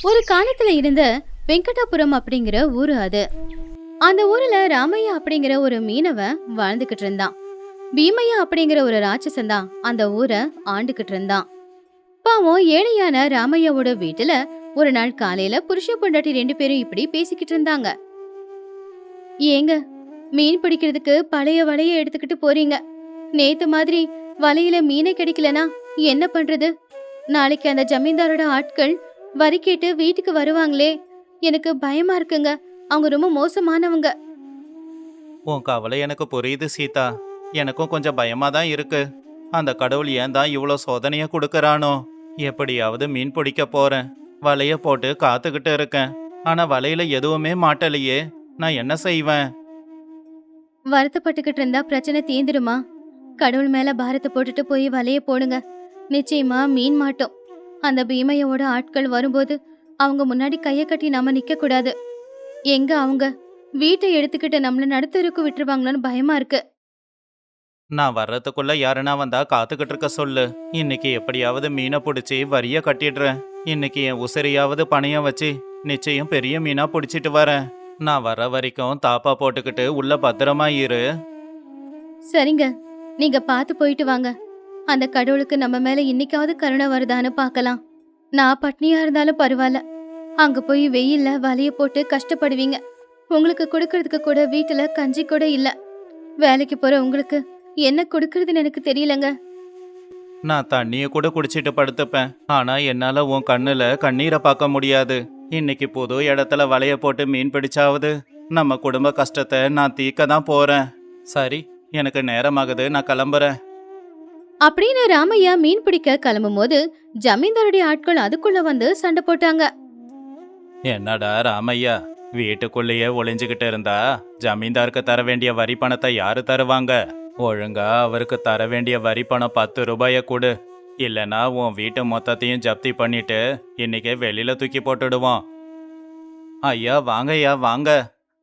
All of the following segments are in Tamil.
ஒரு காலத்துல இருந்த வெங்கடாபுரம் அப்படிங்கிற ஊரு அது. அந்த ஊர்ல ராமையா அப்படிங்கிற ஒரு மீனவன் வாழ்ந்துகிட்டு இருந்தான். பீமையா அப்படிங்கிற ஒரு ராட்சசன் தான் அந்த ஊரை ஆண்டுகிட்டு இருந்தான். பாவம் ஏழையான ராமையாவோட வீட்டுல ஒரு நாள் காலையில புருஷ பொண்டாட்டி ரெண்டு பேரும் இப்படி பேசிக்கிட்டு இருந்தாங்க. ஏங்க, மீன் பிடிக்கிறதுக்கு பழைய வலைய எடுத்துக்கிட்டு போறீங்க. நேத்து மாதிரி வலையில மீனை கிடைக்கலனா என்ன பண்றது? நாளைக்கு அந்த ஜமீன்தாரோட ஆட்கள் வரி கேட்டு வீட்டுக்கு வருவாங்களே, எனக்கு பயமா இருக்குங்க. அவங்க ரொம்ப மோசமானவங்க. உன் கவலை எனக்கு புரியுது சீதா. எனக்கும் கொஞ்சம் பயமா தான் இருக்கு. அந்த கடவுள் ஏன் தான் இவ்வளோ சோதனையை கொடுக்கறானோ? எப்படியாவது மீன் பிடிக்க போறேன். வலைய போட்டு காத்துக்கிட்டு இருக்கேன். ஆனா வலையில எதுவுமே மாட்டலையே. நான் என்ன செய்வேன்? வருத்தப்பட்டுக்கிட்டு இருந்தா பிரச்சனை தீந்துடுமா? கடவுள் மேல பாரத்தை போட்டுட்டு போய் வலைய போடுங்க. நிச்சயமா மீன் மாட்டோம். அந்த பீமையோட ஆட்கள் வரும்போது அவங்க முன்னாடி கைய கட்டி நாம நிக்க கூடாது. எங்க அவங்க வீட்டை எடுத்துக்கிட்டு நம்மள நடுத்தருக்கு விட்டுருவாங்களோன்னு பயமா இருக்கு. நான் வர்றதுக்குள்ள யாருன்னா வந்தா காத்துக்கிட்டு இருக்க சொல்லு. இன்னைக்கு எப்படியாவது மீனை பிடிச்சி வரிய கட்டிடுறேன். இன்னைக்கு என் உசிரியாவது பணையம் வச்சு நிச்சயம் பெரிய மீனா பிடிச்சிட்டு வரேன். நான் வர்ற வரைக்கும் தாப்பா போட்டுக்கிட்டு உள்ள பத்திரமா இரு. சரிங்க, நீங்க பார்த்து போயிட்டு வாங்க. அந்த கடவுளுக்கு நம்ம மேல இன்னைக்காவது கருணை வருதான்னு பார்க்கலாம். நான் பட்னியா இருந்தாலும் பரவாயில்ல. அங்க போய் வெயில்ல வலைய போட்டு கஷ்டப்படுவீங்க. உங்களுக்கு கொடுக்கறதுக்கு கூட வீட்டுல கஞ்சி கூட இல்ல. வேலைக்கு போற உங்களுக்கு என்ன கொடுக்கறதுன்னு எனக்கு தெரியலங்க. நான் தண்ணிய கூட குடிச்சிட்டு படுத்துப்பேன். ஆனா என்னால உன் கண்ணுல கண்ணீரை பார்க்க முடியாது. இன்னைக்கு புது இடத்துல வலைய போட்டு மீன் பிடிச்சாவது நம்ம குடும்ப கஷ்டத்தை நான் தீர்க்க தான் போறேன். சரி, எனக்கு நேரமாகுது, நான் கிளம்புறேன். அப்படின்னு ராமையா மீன் பிடிக்க கிளம்பும் போது ஜமீன்தாருடைய ஆட்கள் அதுக்குள்ள வந்து சண்டை போட்டாங்க. என்னடா ராமையா, வீட்டுக்குள்ளேயே ஒளிஞ்சுக்கிட்டு இருந்தா ஜமீன்தாருக்கு தர வேண்டிய வரி பணத்தை யாரு தருவாங்க? ஒழுங்கா அவருக்கு தர வேண்டிய வரி பணம் 10 ரூபாய கொடு. இல்லனா உன் வீட்டு மொத்தத்தையும் ஜப்தி பண்ணிட்டு இன்னைக்கே வெளியில தூக்கி போட்டுடுவோம். ஐயா வாங்க, ஐயா வாங்க.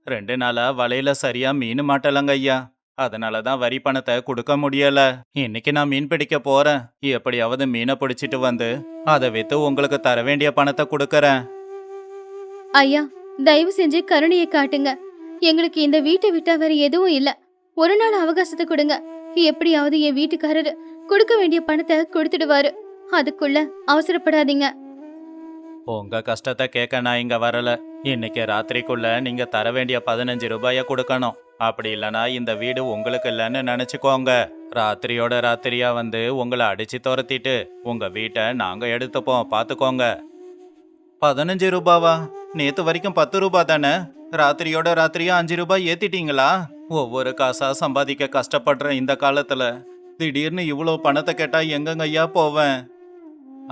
2 நாளா வலையில சரியா மீன் மாட்டலங்க ஐயா. அதனால தான் வரி பணத்தை கொடுக்க முடியல. இன்னைக்கு நான் மீன் பிடிக்க போறேன். எப்படியாவது மீனை பிடிச்சிட்டு வந்து அதை வித்து உங்களுக்கு தர வேண்டிய பணத்தை கொடுக்கறேன். ஐயா, தயவு செஞ்சு கருணையை காட்டுங்க. எங்களுக்கு இந்த வீட்டை விட்டா வேற எதுவும் இல்ல. ஒரு நாள் அவகாசத்தை கொடுங்க. எப்படியாவது என் வீட்டுக்காரரு கொடுக்க வேண்டிய பணத்தை கொடுத்துடுவாரு. அதுக்குள்ள அவசரப்படாதீங்க. உங்க கஷ்டத்தை கேட்க நான் இங்க வரல. இன்னைக்கு ராத்திரிக்குள்ள நீங்க தர வேண்டிய 15 ரூபாய கொடுக்கணும். அப்படி இல்லனா இந்த வீடு உங்களுக்கு இல்லைன்னு நினைச்சுக்கோங்க. ராத்திரியோட ராத்திரியா வந்து உங்களை அடிச்சு துரத்திட்டு உங்க வீட்டை நாங்க எடுத்துப்போம், பாத்துக்கோங்க. 15 ரூபாவா? நேத்து வரைக்கும் 10 ரூபா தானே. ராத்திரியோட ராத்திரியா 5 ரூபாய் ஏத்திட்டீங்களா? ஒவ்வொரு காசா சம்பாதிக்க கஷ்டப்படுற இந்த காலத்துல திடீர்னு இவ்வளோ பணத்தை கேட்டா எங்கங்க ஐயா போவேன்?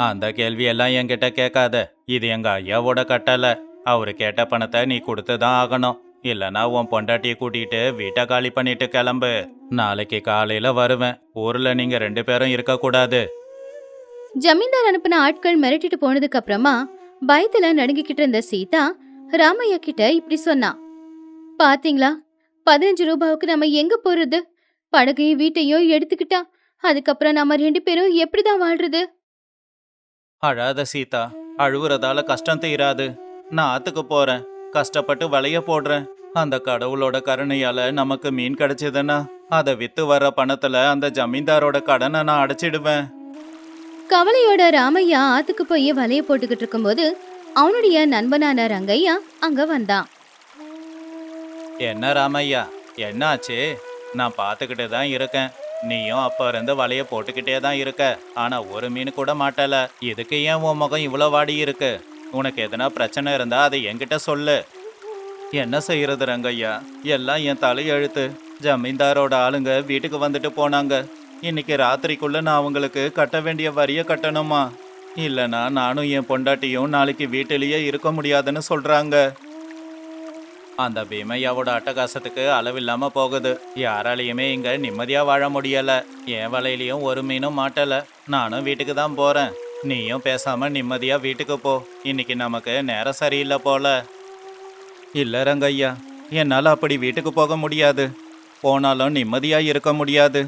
அந்த கேள்வியெல்லாம் என்கிட்ட கேட்காத. இது எங்க ஐயாவோட கட்டளை. அவரு கேட்ட பணத்தை நீ கொடுத்துதான் ஆகணும். இல்லனா உன் பொண்டாட்டியை கூட்டிட்டு வீட்டை காலி பண்ணிட்டு கிளம்பு. நாளைக்கு காலையில வருவேன். ஊர்ல நீங்க 2 பேரும் இருக்கக்கூடாது. ஜமீன்தார் அனுப்பின ஆட்கள் மிரட்டிட்டு போனதுக்கு அப்புறமா பயத்துல நடுங்கிக்கிட்டு இருந்த சீதா ராமையா கிட்ட இப்படி சொன்னா. பாத்தீங்களா, 15 ரூபாவுக்கு நம்ம எங்க போறது? படகையும் வீட்டையும் எடுத்துக்கிட்டா அதுக்கப்புறம் நம்ம 2 பேரும் எப்படிதான் வாழ்றது? அழாத சீதா, அழுவுறதால கஷ்டம் தீராது. நான் ஆத்துக்கு போறேன், கஷ்டப்பட்டு வலைய போடுறேன். அந்த கடவுளோட கருணையால நமக்கு மீன் கிடைச்சதுன்னா அதை வித்து வர்ற பணத்துல அந்த ஜமீன்தாரோட கடனை நான் அடைச்சிடுவேன். கவலையோட ராமையா ஆத்துக்கு போய் வலைய போட்டுக்கிட்டு இருக்கும்போது அவனுடைய நண்பனான ரங்கையா அங்க வந்தான். என்ன ராமையா, என்ன ஆச்சு? நான் பார்த்துக்கிட்டு தான் இருக்கேன். நீயும் அப்ப இருந்து வலைய போட்டுக்கிட்டே தான் இருக்க. ஆனா ஒரு மீன் கூட மாட்டல. இதுக்கு ஏன் உன் முகம் இவ்வளோ வாடி இருக்கு? உனக்கு எதனா பிரச்சனை இருந்தா அதை என்கிட்ட சொல்லு. என்ன செய்யறது ரங்கையா, எல்லாம் என் தலையெழுத்து. ஜமீன்தாரோட ஆளுங்க வீட்டுக்கு வந்துட்டு போனாங்க. இன்னைக்கு ராத்திரிக்குள்ள நான் அவங்களுக்கு கட்ட வேண்டிய வரிய கட்டணுமா? இல்லனா நானும் என் பொண்டாட்டியும் நாளைக்கு வீட்டிலேயே இருக்க முடியாதுன்னு சொல்றாங்க. அந்த பீமையாவோட அட்டகாசத்துக்கு அளவில்லாம போகுது. யாராலையுமே இங்க நிம்மதியா வாழ முடியல. என் வலையிலயும் ஒரு மீனும் மாட்டல. நானும் வீட்டுக்கு தான் போறேன். நீயும் பேசாம நிம்மதியா வீட்டுக்கு போ. இன்னைக்கு நமக்கு நேரம் சரியில்லை போல. இல்ல ரங்கையா, என்னால அப்படி வீட்டுக்கு போக முடியாது. போனாலும் நிம்மதியா இருக்க முடியாது.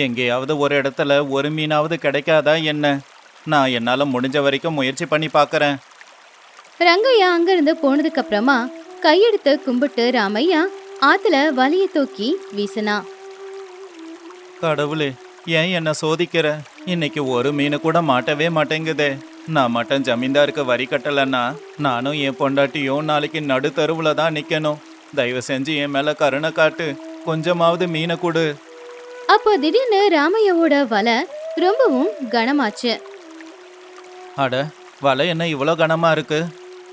எங்கேயாவது ஒரு இடத்துல ஒரு மீனாவது கிடைக்காதா என்ன? நான் என்னால முடிஞ்ச வரைக்கும் முயற்சி பண்ணி பார்க்கறேன். ரங்கையா அங்கிருந்து போனதுக்கு அப்புறமா கையெடுத்து கும்பிட்டு ராமையா ஆத்துல வலைய தூக்கி வீசினா. கடவுளே, ஏன் என்ன சோதிக்கிற? இன்னைக்கு ஒரு மீன் கூட மாட்டவே மாட்டேங்குதே. நான் மட்டும் ஜமீன்தாருக்கு வரி கட்டலன்னா நானும் என் பொண்டாட்டியும் நாளைக்கு நடு தெருவுல தான் நிக்கணும். தயவு செஞ்சு என் மேல கருணை காட்டு. கொஞ்சமாவது மீனை கொடு. அப்போ திடீர்னு ராமையாவோட வலை ரொம்பவும் கனமாச்சு. அட, வலை என்ன இவ்வளோ கனமா இருக்கு?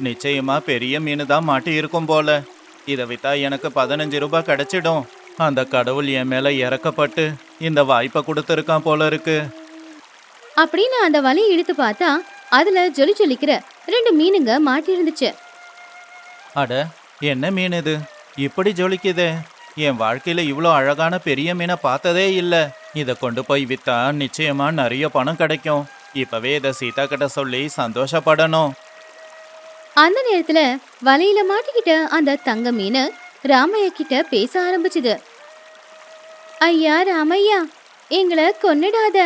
நிச்சயமா பெரிய மீன் தான் மாட்டி இருக்கும் போல. இதை வித்தா எனக்கு 15 ரூபாய் கிடைச்சிடும். அந்த கடவுள் என் மேல இறக்கப்பட்டு இந்த வாய்ப்பை கொடுத்துருக்கான் போல இருக்கு. அப்படின்னு அந்த வலையை இழுத்து பார்த்தா அதுல ஜொலி ஜொலிக்கிற 2 மீனுங்க மாட்டி இருந்துச்சு. அட, என்ன மீன் இது? இப்படி ஜொலிக்குதே. என் வாழ்க்கையில இவ்வளோ அழகான பெரிய மீனை பார்த்ததே இல்லை. இதை கொண்டு போய் வித்தா நிச்சயமா நிறைய பணம் கிடைக்கும். இப்பவே இதை சீதா கிட்ட சொல்லி சந்தோஷப்படணும். அந்த நேரத்துல வலையில மாட்டிக்கிட்ட அந்த தங்க மீன் ராமையா கிட்ட பேச ஆரம்பிச்சுது. ஐயா ராமையா, எங்களை கொன்னிடாத,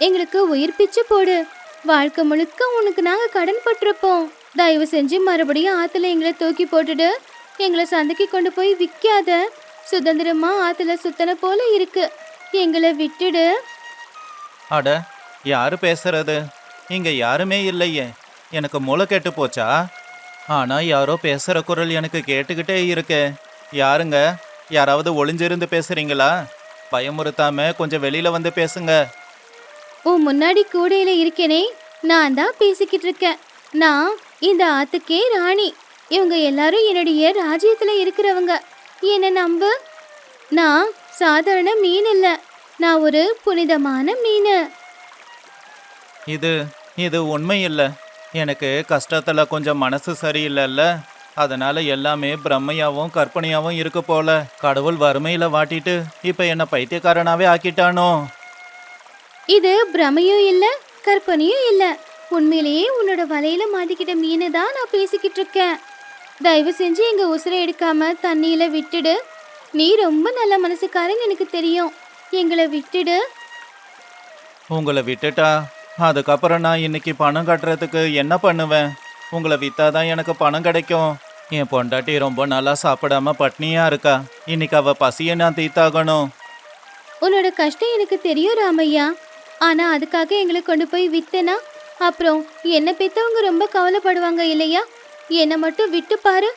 எங்களுக்கு உயிர் பிச்சு போடு. வாழ்க்கை முழுக்க உனக்கு நாங்க கடன் பட்டிருப்போம். தயவு செஞ்சு மறுபடியும் ஆத்துல எங்களை தூக்கி போட்டுடு. எங்களை சந்தைக்கு கொண்டு போய் விற்காத. சுதந்திரமா ஆத்துல சுத்தன போல இருக்கு. எங்களை விட்டுடு. அட, யாரு பேசுறது? இங்க யாருமே இல்லையே. எனக்கு மூளை கெட்டு போச்சா? ஆனா யாரோ பேசுற குரல் எனக்கு கேட்டுக்கிட்டே இருக்கே. யாருங்க? யாராவது ஒளிஞ்சிருந்து பேசுறீங்களா? பயமுறுத்தாம கொஞ்சம் வெளியில வந்து பேசுங்க. உன் முன்னாடி கூடையில இருக்கேனே, நான் தான் பேசிக்கிட்டு இருக்கேன். நான் இந்த ஆத்துக்கே ராணி. இவங்க எல்லாரும் என்னுடைய ராஜ்யத்துல இருக்கிறவங்க. என்ன நம்பு. நான் சாதாரண மீன் இல்ல, நான் ஒரு புனிதமான மீன். இது இது உண்மை இல்லை. எனக்கு கஷ்டத்துல கொஞ்சம் மனசு சரியில்லைல்ல. அதனால எல்லாமே பிரம்மையாவும் கற்பனையாவும் இருக்கு போல. கடவுள் வறுமையில வாட்டிட்டு இப்ப என்ன பைத்தியக்காரனாவே ஆக்கிட்டானோ? இது பிரமையும் இல்ல, கற்பனையும் இல்ல. உண்மையிலேயே உன்னோட வலையில மாட்டிக்கிட்ட மீனை தான் நான் பேசிக்கிட்டு இருக்கேன். தயவு செஞ்சு எங்க உசுரை எடுக்காம தண்ணியில விட்டுடு. நீ ரொம்ப நல்ல மனசுக்காரங்க எனக்கு தெரியும். எங்களை விட்டுடு. உங்களை விட்டுட்டா அதுக்கப்புறம் நான் இன்னைக்கு பணம் கட்டுறதுக்கு என்ன பண்ணுவேன்? உங்களை வித்தாதான் எனக்கு பணம் கிடைக்கும். என் பொண்டாட்டி ரொம்ப நாளா சாப்பிடாம பட்னியா இருக்கா. இன்னைக்கு அவ பசியை நான் தீத்தாகணும். உன்னோட கஷ்டம் எனக்கு தெரியும் ராமையா. ஆனா அதுக்காக எங்களை கொண்டு போய் வித்தனா அப்புறம் என்ன பெத்தவங்க ரொம்ப கவலைப்படுவாங்க இல்லையா? என்னை மட்டும் விட்டு பாரு.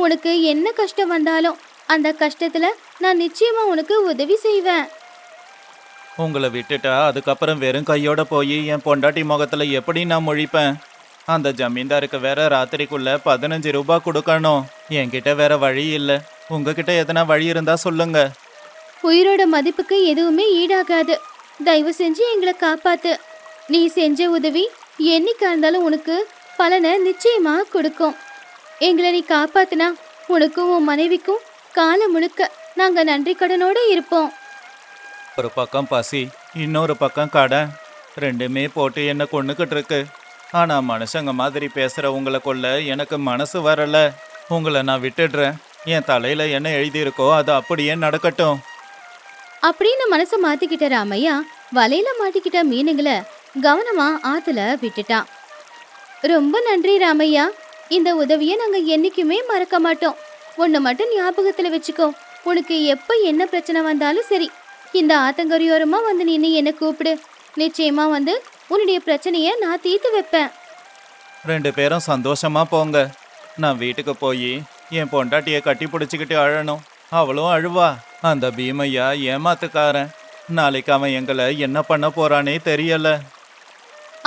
உனக்கு என்ன கஷ்டம் வந்தாலும் அந்த கஷ்டத்துல நான் நிச்சயமா உனக்கு உதவி செய்வேன். உங்களை விட்டுட்டா அதுக்கப்புறம் வெறும் கையோட போய் என் பொண்டாட்டி முகத்துல எப்படி நான் முழிப்பேன்? அந்த ஜமீன்தாருக்கு வேற ராத்திரிக்குள்ள 15 ரூபாய் கொடுக்கணும். என்கிட்ட வேற வழி இல்லை. உங்ககிட்ட எதனா வழி இருந்தா சொல்லுங்க. உயிரோட மதிப்புக்கு எதுவுமே ஈடாகாது. தயவு செஞ்சு எங்களை காப்பாத்து. நீ செஞ்ச உதவி என்னைக்கா இருந்தாலும் உனக்கு பலனை நிச்சயமா கொடுக்கும். எங்களை நீ காப்பாத்துனா உனக்கும் உன் மனைவிக்கும் காலம் முழுக்க நாங்க நன்றி கடனோட இருப்போம். ஒரு பக்கம் பசி, இன்னொரு பக்கம் கடன், ரெண்டுமே போட்டு என்ன கொண்டுகிட்டு இருக்கு. ஆனா மனுஷங்க மாதிரி பேசுற உங்களை கொள்ள எனக்கு மனசு வரல. உங்களை நான் விட்டுடுறேன். என் தலையில என்ன எழுதியிருக்கோ அது அப்படியே நடக்கட்டும். அப்படின்னு மனசை மாத்திக்கிட்ட ராமையா வலையில மாட்டிக்கிட்ட மீனுங்களை கவனமா ஆத்துல விட்டுட்டான். ரொம்ப நன்றி ராமையா. இந்த உதவியை நாங்க என்னைக்குமே மறக்க மாட்டோம். ஒன்னு மட்டும் ஞாபகத்துல வச்சுக்கோ. உனக்கு எப்ப என்ன பிரச்சனை வந்தாலும் சரி, இந்த ஆத்தங்கரையோரமா வந்து நின்று என்ன கூப்பிடு. நிச்சயமா வந்து உன்னுடைய பிரச்சனைய நான் தீர்த்து வைப்பேன். 2 பேரும் சந்தோஷமா போங்க. நான் வீட்டுக்கு போய் என் பொண்டாட்டியை கட்டி பிடிச்சிக்கிட்டு அழணும். அவளும் அழுவா. அந்த பீமையா ஏமாத்துக்காரன். நாளைக்கு அவன் எங்களை என்ன பண்ண போறானே தெரியல.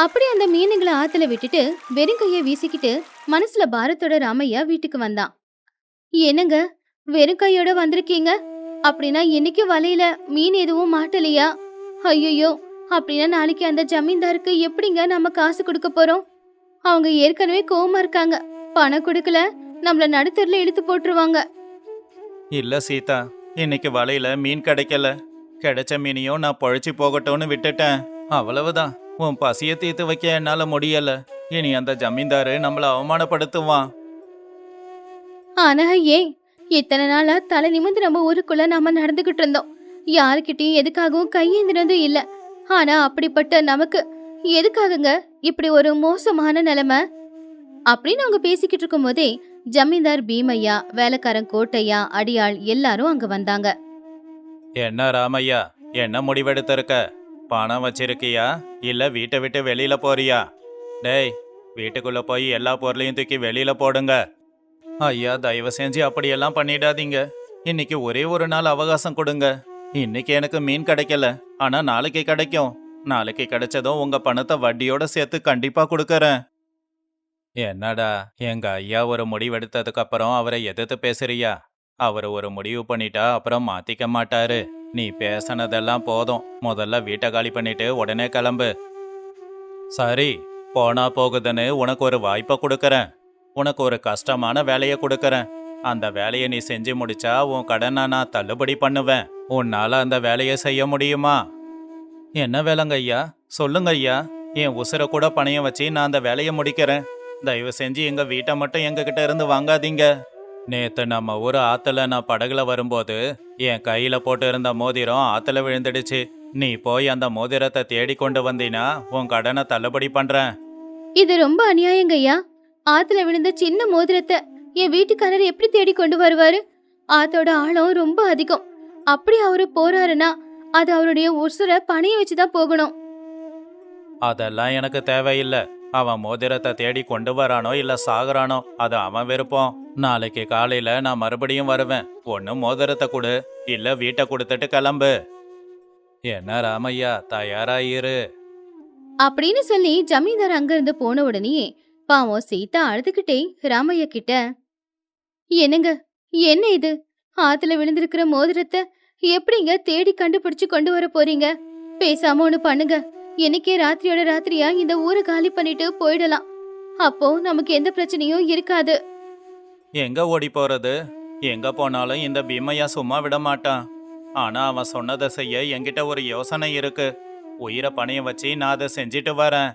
அப்படி அந்த மீனுங்களை ஆத்துல விட்டுட்டு வெறும் கைய வீசிக்கிட்டு மனசுல பாரத்தோட ராமையா வீட்டுக்கு வந்தான். என்னங்க, வெறும் கையோட வந்திருக்கீங்க? அப்படின்னா இன்னைக்கு வலையில மீன் எதுவும் மாட்டலையா? ஐயோ, அப்படின்னா நாளைக்கு அந்த ஜமீன்தாருக்கு எப்படிங்க நம்ம காசு கொடுக்க போறோம்? அவங்க ஏற்கனவே கோவமா இருக்காங்க. பணம் கொடுக்கல நம்மள நடுத்தர்ல இழுத்து போட்டுருவாங்க. இல்ல சீதா, இன்னைக்கு வலையில மீன் கிடைக்கல. கிடைச்ச மீனையும் நான் பொழைச்சி போகட்டும்னு விட்டுட்டேன். அவ்வளவுதான். உன் பசியை தீர்த்து வைக்க என்னால முடியல. இனி அந்த ஜமீன்தாரு நம்மள அவமானப்படுத்துவான். ஆனா ஏன் இத்தனை நாளா தலை நிமிந்து நம்ம ஊருக்குள்ள நாம நடந்துகிட்டு இருந்தோம். யாருக்கிட்டையும் எதுக்காகவும் கையேந்தினதும் இல்ல. ஆனா அப்படிப்பட்ட நமக்கு எதுக்காகங்க இப்படி ஒரு மோசமான நிலைமை? அப்படின்னு அவங்க பேசிக்கிட்டு இருக்கும் போதே ஜமீன்தார் பீமையா, வேலைக்காரன் கோட்டையா, அடியாள் எல்லாரும் அங்க வந்தாங்க. என்ன ராமையா, என்ன முடிவெடுத்திருக்க? பணம் வச்சிருக்கியா இல்ல வீட்டை விட்டு வெளியில போறியா? டேய், வீட்டுக்குள்ள போய் எல்லா பொருளையும் தூக்கி வெளியில போடுங்க. ஐயா, தயவு செஞ்சு அப்படியெல்லாம் பண்ணிடாதீங்க. இன்னைக்கு ஒரே ஒரு நாள் அவகாசம் கொடுங்க. இன்னைக்கு எனக்கு மீன் கிடைக்கல, ஆனா நாளைக்கு கிடைக்கும். நாளைக்கு கிடைச்சதும் உங்க பணத்தை வட்டியோட சேர்த்து கண்டிப்பா கொடுக்கறேன். என்னடா, எங்க ஐயா ஒரு முடிவெடுத்ததுக்கு அப்புறம் அவரை எதிர்த்து பேசுறியா? அவர் ஒரு முடிவு பண்ணிட்டா அப்புறம் மாத்திக்க மாட்டாரு. நீ பேசினதெல்லாம் போதும். முதல்ல வீட்டை காலி பண்ணிட்டு உடனே கிளம்பு. சரி, போனா போகுதுன்னு உனக்கு ஒரு வாய்ப்பை கொடுக்கறேன். உனக்கு ஒரு கஷ்டமான வேலையை கொடுக்கறேன். அந்த வேலையை நீ செஞ்சு முடிச்சா உன் கடனை நான் தள்ளுபடி பண்ணுவேன். உன்னால அந்த வேலையை செய்ய முடியுமா? என்ன வேலைங்க ஐயா? சொல்லுங்க ஐயா. என் உசுரை கூட பணையம் வச்சு நான் அந்த வேலையை முடிக்கிறேன். தயவு செஞ்சு எங்க வீட்டை மட்டும் எங்க கிட்ட இருந்து வாங்காதீங்க. நேத்து நம்ம ஊர் ஆத்துல நான் படகுல வரும்போது என் கையில போட்டு இருந்த மோதிரம் ஆத்துல விழுந்துடுச்சு. நீ போய் அந்த மோதிரத்தை தேடி கொண்டு வந்தீனா உன் கடனை தள்ளுபடி பண்றேன். இது ரொம்ப அநியாயங்க ஐயா. ஆத்துல விழுந்த சின்ன மோதிரத்தை என் வீட்டுக்காரர் எப்படி தேடி கொண்டு வருவாரு? ஆத்தோட ஆழம் ரொம்ப அதிகம். அப்படி அவரு போறாருன்னா அது அவருடைய உசுரை பணைய வச்சுதான் போகணும். அதெல்லாம் எனக்கு தேவையில்லை. அவன் மோதிரத்தை தேடி கொண்டு வரானோ இல்ல சாகுறானோ அது அவன் விருப்பம். நாளைக்கு காலையில நான் மறுபடியும் வருவேன். ஒன்னு மோதிரத்தை கொடு, இல்ல வீட்டை கொடுத்துட்டு கிளம்பு. என்ன ராமையா, தயாராயிரு. அப்படின்னு சொல்லி ஜமீன்தார் அங்கிருந்து போன உடனே பாவம் சீதா அழுதுகிட்டே ராமையா கிட்ட, என்னங்க, என்ன இது? ஆத்துல விழுந்திருக்கிற மோதிரத்தை எப்படிங்க தேடி கண்டுபிடிச்சு கொண்டு வர போறீங்க? பேசாம ஒண்ணு பண்ணுங்க. இன்னைக்கே ராத்திரியோட ராத்திரியா இந்த ஊரை காலி பண்ணிட்டு போயிடலாம். அப்போ நமக்கு எந்த பிரச்சனையும் இருக்காது. எங்க ஓடி போறது? எங்க போனாலும் இந்த பீமையா சும்மா விட மாட்டான். ஆனா அவன் சொன்னதை செய்ய என்கிட்ட ஒரு யோசனை இருக்கு. உயிரை பணையம் வச்சு நான் அதை செஞ்சிட்டு வரேன்.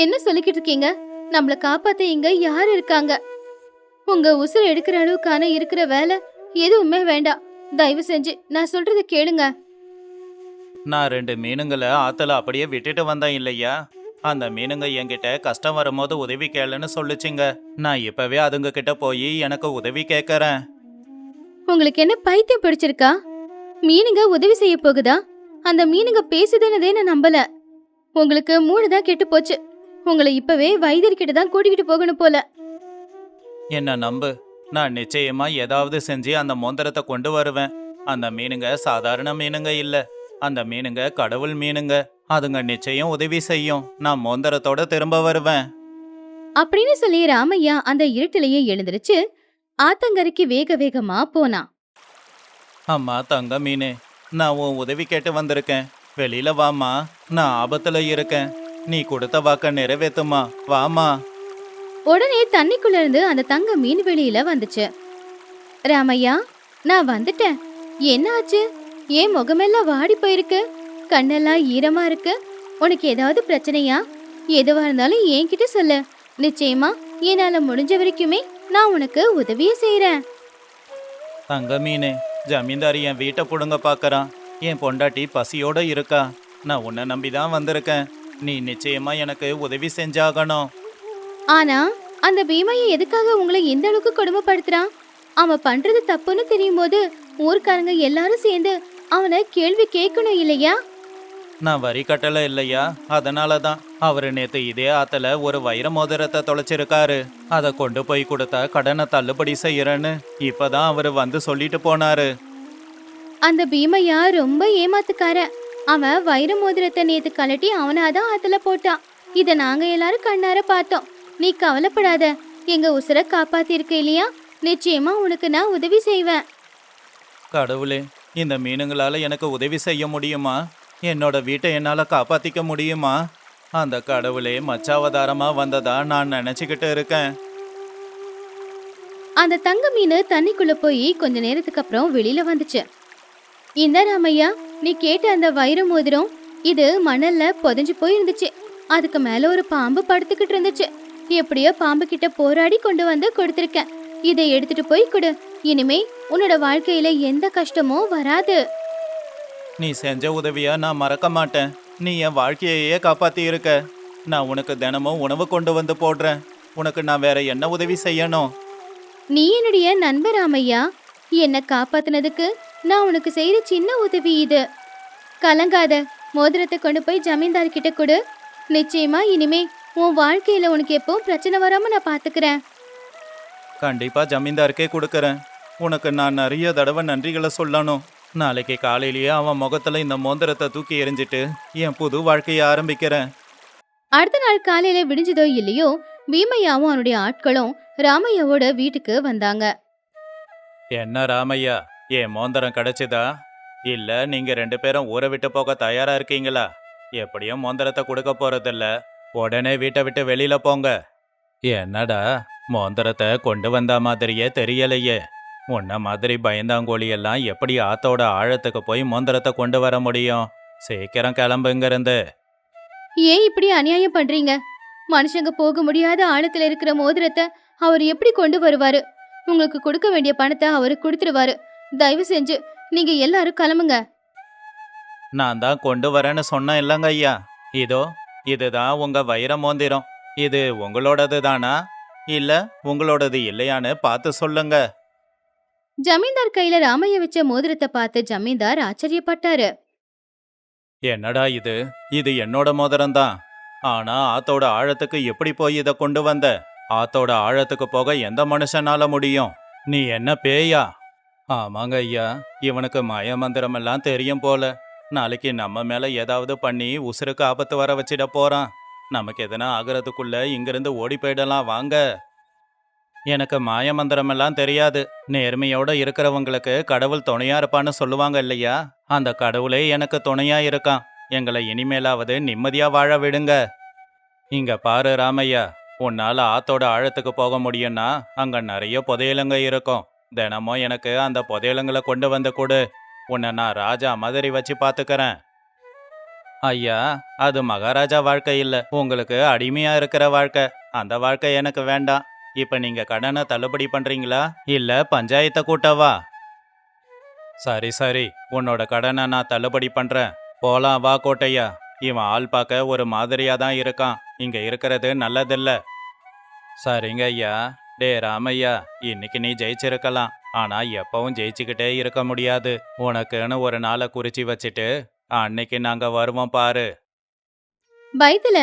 என்ன சொல்லிக்கிட்டு இருக்கீங்க? நம்மள காப்பாத்த இங்க யாரு இருக்காங்க? உங்க உசுரை எடுக்கிற அளவுக்கான இருக்கிற வேலை எதுவுமே வேண்டாம். தயவு செஞ்சு நான் சொல்றத கேளுங்க. நான் 2 மீனுங்களை ஆத்துல அப்படியே விட்டுட்டு வந்தேன் இல்லையா? அந்த மீனுங்க என்கிட்ட கஷ்டம் வரும்போது உதவி கேளுன்னு சொல்லுச்சுங்க. நான் இப்பவே அதுங்க கிட்ட போய் எனக்கு உதவி கேட்கறேன். உங்களுக்கு என்ன பைத்தியம் பிடிச்சிருக்கா? மீனுங்க உதவி செய்ய போகுதா? அந்த மீனுங்க பேசுதுன்னதே நான் நம்பல. உங்களுக்கு மூளைதான் கெட்டு போச்சு. உங்களை இப்பவே வைத்தியர்கிட்ட தான் கூட்டிகிட்டு போகணும் போல. என்ன நம்பு, நான் நிச்சயமா ஏதாவது செஞ்சு அந்த மோந்திரத்தை கொண்டு வருவேன். அந்த மீனுங்க சாதாரண மீனுங்க இல்ல. அந்த மீனுங்க கடவுள் மீனுங்க. அதுங்க நிச்சயம் உதவி செய்யும். நான் மோந்திரத்தோட திரும்ப வருவேன். அப்படின்னு சொல்லி ராமையா அந்த இருட்டிலேயே எழுந்திருச்சு ஆத்தங்கரைக்கு வேக வேகமா போனான். அம்மா தங்க மீனே, நான் உன் உதவி கேட்டு வந்திருக்கேன். வெளியில வாமா, நான் ஆபத்துல இருக்கேன். நீ கொடுத்த வாக்க நிறைவேத்துமா, வாமா. உடனே தண்ணிக்குள்ள இருந்து அந்த தங்க மீன் வெளியில வந்துச்சு. ராமையா, நான் வந்துட்டேன். என்ன ஆச்சு? ஏன் முகமெல்லாம் வாடி போயிருக்கு? கண்ணெல்லாம் ஈரமா இருக்கு. உனக்கு ஏதாவது பிரச்சனையா? எதுவா இருந்தாலும் என்கிட்ட சொல்லு. நிச்சயமா என்னால முடிஞ்ச வரைக்குமே நான் உனக்கு உதவியே செய்யறேன். தங்க மீனே, ஜமீன்தாரி என் வீட்டை புடுங்க பாக்கறான். என் பொண்டாட்டி பசியோட இருக்கா. நான் உன்னை நம்பிதான் வந்திருக்கேன். நீ நிச்சயமா எனக்கு உதவி செஞ்சாகணும். ஆனா அந்த பீமையை எதுக்காக உங்களை இந்த அளவுக்கு கொடுமைப்படுத்துறான்? அவன் பண்றது தப்புன்னு தெரியும் போது ஊர்க்காரங்க எல்லாரும் சேர்ந்து அவனை கேள்வி கேட்கணும் இல்லையா? நான் வரி கட்டல இல்லையா? அதனாலதான். அவரு நேத்து இதே ஆத்துல ஒரு வைர மோதிரத்தை தொலைச்சிருக்காரு. அதை கொண்டு போய் கொடுத்தா கடனை தள்ளுபடி செய்யறேன்னு இப்பதான் அவரு வந்து சொல்லிட்டு போனாரு. அந்த பீமையா ரொம்ப ஏமாத்துக்கார. அவன் வைர மோதிரத்தை நேத்து கலட்டி அவனாதான் ஆத்துல போட்டான். இத நாங்க எல்லாரும் கண்ணார பார்த்தோம். நீ கவலைப்படாத. எங்க உசுரை காப்பாத்திருக்க இல்லையா? நிச்சயமா உனக்கு நான் உதவி செய்வேன். கடவுளே, இந்த மீனுங்களால எனக்கு உதவி செய்ய முடியுமா? என்னோட வீட்டை என்னால காப்பாத்திக்க முடியுமா? அந்த கடவுளே மச்சாவதாரமா வந்ததா நான் நினைச்சுக்கிட்டு இருக்கேன். அந்த தங்க மீன் தண்ணிக்குள்ள போய் கொஞ்ச நேரத்துக்கு அப்புறம் வெளியில வந்துச்சு. இந்த ராமையா, நீ கேட்ட அந்த வைர மோதிரம் இது மணல்ல புதைஞ்சு போய் இருந்துச்சு. அதுக்கு மேல ஒரு பாம்பு படுத்துக்கிட்டு இருந்துச்சு. எப்படியோ பாம்பு கிட்ட போராடி கொண்டு வந்து கொடுத்திருக்கேன். இதை எடுத்துட்டு போய் கொடு. இனிமே உன்னோட வாழ்க்கையில எந்த கஷ்டமும் வராது. நீ செஞ்ச உதவியா நான் மறக்க மாட்டேன். நீ என் வாழ்க்கையையே காப்பாத்தி இருக்க. நான் உனக்கு தினமும் உணவு கொண்டு வந்து போடுறேன். உனக்கு நான் வேற என்ன உதவி செய்யணும்? நீ என்னுடைய நண்பர் ராமையா. என்னை காப்பாத்துனதுக்கு நான் உனக்கு செய்த சின்ன உதவி இது. கலங்காத. மோதிரத்தை கொண்டு போய் ஜமீன்தார் கிட்ட கொடு. நிச்சயமா இனிமே உன் வாழ்க்கையில உனக்கு எப்பவும் பிரச்சனை வராம நான் பாத்துக்கிறேன். கண்டிப்பா ஜமீன்தாருக்கே கொடுக்கறேன். உனக்கு நான் நிறைய தடவை நன்றிகளை சொல்லணும். நாளைக்கு காலையிலேயே அவன் முகத்துல இந்த மோதிரத்தை தூக்கி எறிஞ்சிட்டு என் புது வாழ்க்கையை ஆரம்பிக்கிறேன். அடுத்த நாள் காலையில விடிஞ்சதோ இல்லையோ, பீமையாவும் அவனுடைய ஆட்களும் ராமையாவோட வீட்டுக்கு வந்தாங்க. என்ன ராமையா, என் மோதிரம் கிடைச்சதா? இல்ல நீங்க 2 பேரும் ஊரை விட்டு போக தயாரா இருக்கீங்களா? எப்படியும் மோதிரத்தை கொடுக்க போறதில்ல. உடனே வீட்டை விட்டு வெளியில போங்க. என்னடா, மோதிரத்தை கொண்டு வந்த மாதிரியே தெரியலையே. உன்ன மாதிரி பயந்தாங்கோழி எல்லாம் எப்படி ஆத்தோட ஆழத்துக்கு போய் மோதிரத்தை கொண்டு வர முடியும்? சீக்கிரம் கிளம்புங்க இருந்து. ஏன் இப்படி அநியாயம் பண்றீங்க? மனுஷங்க போக முடியாத ஆழத்துல இருக்கிற மோதிரத்தை அவர் எப்படி கொண்டு வருவாரு? உங்களுக்கு கொடுக்க வேண்டிய பணத்தை அவரு கொடுத்துருவாரு. தயவு செஞ்சு நீங்க எல்லாரும் கிளம்புங்க. நான் தான் கொண்டு வரேன்னு சொன்னேன் இல்லைங்க ஐயா. இதோ இதுதான் உங்க வைர மோதிரம். இது உங்களோடது தானா? இல்ல உங்களோடது இல்லையான்னு பார்த்து சொல்லுங்க. ஜமீன்தார் கையில ராமைய வச்ச மோதிரத்தை பார்த்து ஜமீன்தார் ஆச்சரியப்பட்டாரு. என்னடா இது? இது என்னோட மோதிரம் தான். ஆனா ஆத்தோட ஆழத்துக்கு எப்படி போய் இதை கொண்டு வந்த? ஆத்தோட ஆழத்துக்கு போக எந்த மனுஷனால முடியும்? நீ என்ன பேயா? ஆமாங்க ஐயா, இவனுக்கு மாய மந்திரம் எல்லாம் தெரியும் போல. நாளைக்கு நம்ம மேல ஏதாவது பண்ணி உசுருக்கு ஆபத்து வர வச்சிட போறான். நமக்கு எதனா ஆகிறதுக்குள்ள இங்கிருந்து ஓடி போயிடலாம் வாங்க. எனக்கு மாய மந்திரம் எல்லாம் தெரியாது. நேர்மையோட இருக்கிறவங்களுக்கு கடவுள் துணையா இருப்பான்னு சொல்லுவாங்க இல்லையா? அந்த கடவுளே எனக்கு துணையா இருக்கான். எங்களை இனிமேலாவது நிம்மதியா வாழ விடுங்க. இங்க பாரு ராமையா, உன்னால ஆத்தோட ஆழத்துக்கு போக முடியும்னா அங்க நிறைய புதையலுங்க இருக்கும். தினமும் எனக்கு அந்த புதையலுங்களை கொண்டு வந்து கொடு. உன்னை நான் ராஜா மாதிரி வச்சு பாத்துக்கறேன். ஐயா, அது மகாராஜா வாழ்க்கை இல்ல, உங்களுக்கு அடிமையா இருக்கிற வாழ்க்கை. அந்த வாழ்க்கை எனக்கு வேண்டாம். இப்ப நீங்க கடனை தள்ளுபடி பண்றீங்களா இல்ல பஞ்சாயத்தை கூட்டவா? சரி சரி, உன்னோட கடனை நான் தள்ளுபடி பண்றேன். போலாம் வா கோட்டையா. இவன் ஆள் பார்க்க ஒரு மாதிரியா தான் இருக்கான். இங்க இருக்கிறது நல்லதில்ல. சரிங்க ஐயா. டே ராமையா, இன்னைக்கு நீ ஜெயிச்சிருக்கலாம். ஆனா எப்பவும் ஜெயிச்சுக்கிட்டே இருக்க முடியாது. உனக்குன்னு ஒரு நாளை குறிச்சு வச்சுட்டு அன்னைக்கு நாங்க வருவோம் பாரு. பயத்துல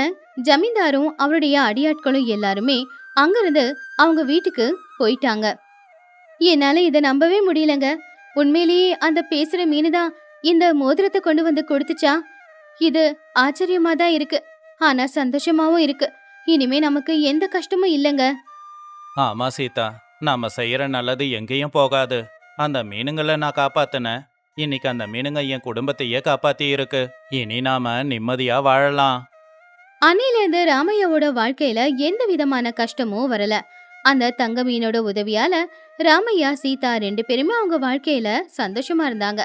ஜமீன்தாரும் அவருடைய அடியாட்களும் எல்லாருமே அங்கிருந்து அவங்க வீட்டுக்கு போயிட்டாங்க. என்னால இதை நம்பவே முடியலங்க. உண்மையிலேயே அந்த பேசுற மீனுதான் இந்த மோதிரத்தை கொண்டு வந்து கொடுத்துச்சா? இது ஆச்சரியமா தான் இருக்கு. ஆனா சந்தோஷமாவும் இருக்கு. இனிமே நமக்கு எந்த கஷ்டமும் இல்லைங்க. ஆமா சீதா, நாம செய்யற நல்லது எங்கேயும் போகாது. அந்த மீனுங்களை நான் காப்பாத்தினேன். இன்னைக்கு அந்த மீனுங்க என் குடும்பத்தையே காப்பாத்தி இருக்கு. இனி நாம நிம்மதியா வாழலாம். அன்னையில இருந்து ராமையாவோட வாழ்க்கையில எந்த விதமான கஷ்டமும் வரல. அந்த தங்க மீனோட உதவியால ராமையா சீதா 2 பேருமே அவங்க வாழ்க்கையில சந்தோஷமா இருந்தாங்க.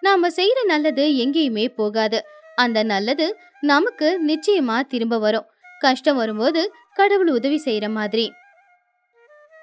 நாம செய்யற நல்லது எங்கேயுமே போகாது. அந்த நல்லது நமக்கு நிச்சயமா திரும்ப வரும். கஷ்டம் வரும்போது கடவுள் உதவி செய்யற மாதிரி.